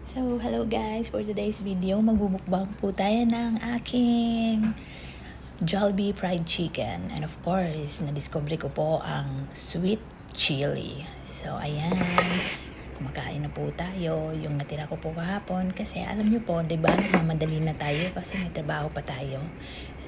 So, hello guys! For today's video, magbubukbang po tayo ng aking Jollibee fried chicken. And of course, na-discover ko po ang sweet chili. So, ayan. Kumakain na po tayo. Yung natira ko po kahapon. Kasi alam nyo po, diba, nagmamadali na tayo kasi may trabaho pa tayo.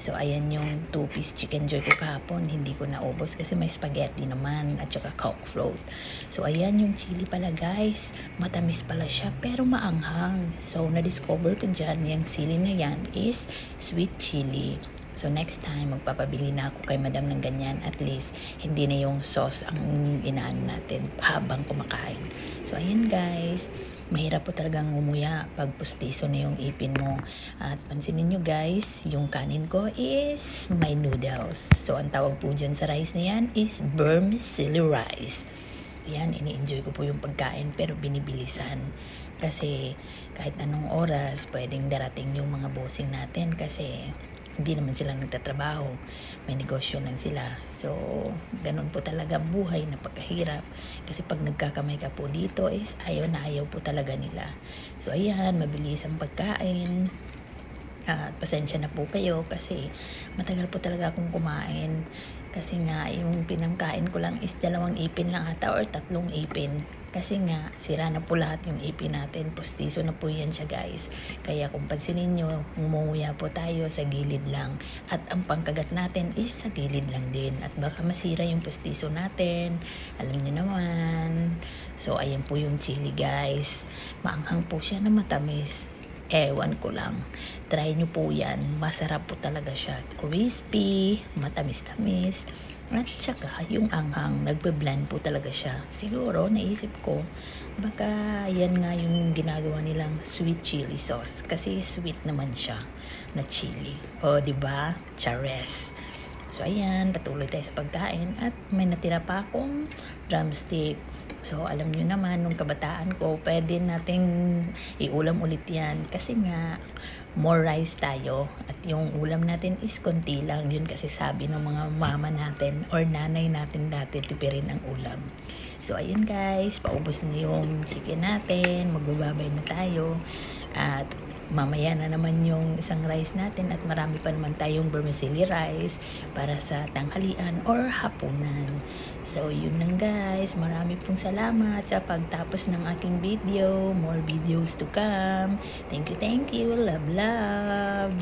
So, ayan yung 2-piece chicken joy ko kahapon. Hindi ko naubos kasi may spaghetti naman at saka coke float. So, ayan yung chili pala guys. Matamis pala siya pero maanghang. So, na-discover ko dyan, yung sili na yan is sweet chili. So, next time, magpapabili na ako kay madam ng ganyan. At least, hindi na yung sauce ang inaan natin habang kumakain. So, ayan guys. Mahirap po talagang umuya pag pustiso na yung ipin mo. At pansinin nyo guys, yung kanin ko is my noodles. So, ang tawag po dyan sa rice na yan is vermicelli rice. Ayan, ini-enjoy ko po yung pagkain pero binibilisan. Kasi kahit anong oras, pwedeng darating yung mga bossing natin kasi hindi naman sila nagtatrabaho. May negosyo lang sila. So, ganun po talaga ang buhay na pagkahirap. Kasi pag nagkakamay ka po dito is ayaw na ayaw po talaga nila. So, ayan, mabilis ang pagkain. At pasensya na po kayo kasi matagal po talaga akong kumain. Kasi nga, yung pinangkain ko lang is 2 ipin lang ata or 3 ipin. Kasi nga, sira na po lahat yung ipin natin. Postiso na po yan siya guys. Kaya kung pansinin nyo, umunguya po tayo sa gilid lang. At ang pangkagat natin is sa gilid lang din. At baka masira yung postiso natin. Alam nyo naman. So, ayan po yung chili guys. Maanghang po siya na matamis. Ewan ko lang. Try nyo po yan. Masarap po talaga siya. Crispy, matamis-tamis. At saka yung anghang, nagbe-blend po talaga siya. Siguro, naisip ko, baka yan nga yung ginagawa nilang sweet chili sauce. Kasi sweet naman siya na chili. O, diba? Chares. So, ayan, patuloy tayo sa pagkain at may natira pa akong drumstick. So, alam nyo naman, nung kabataan ko, pwede nating iulam ulit yan. Kasi nga, more rice tayo. At yung ulam natin is konti lang. Yun kasi sabi ng mga mama natin or nanay natin dati, tipirin ang ulam. So, ayun guys, paubos na yung chicken natin. Magbababay na tayo. At mamaya na naman yung isang rice natin at marami pa naman tayong vermicelli rice para sa tanghalian or hapunan. So, yun lang guys. Marami pong salamat sa pagtapos ng aking video. More videos to come. Thank you, thank you. Love, love.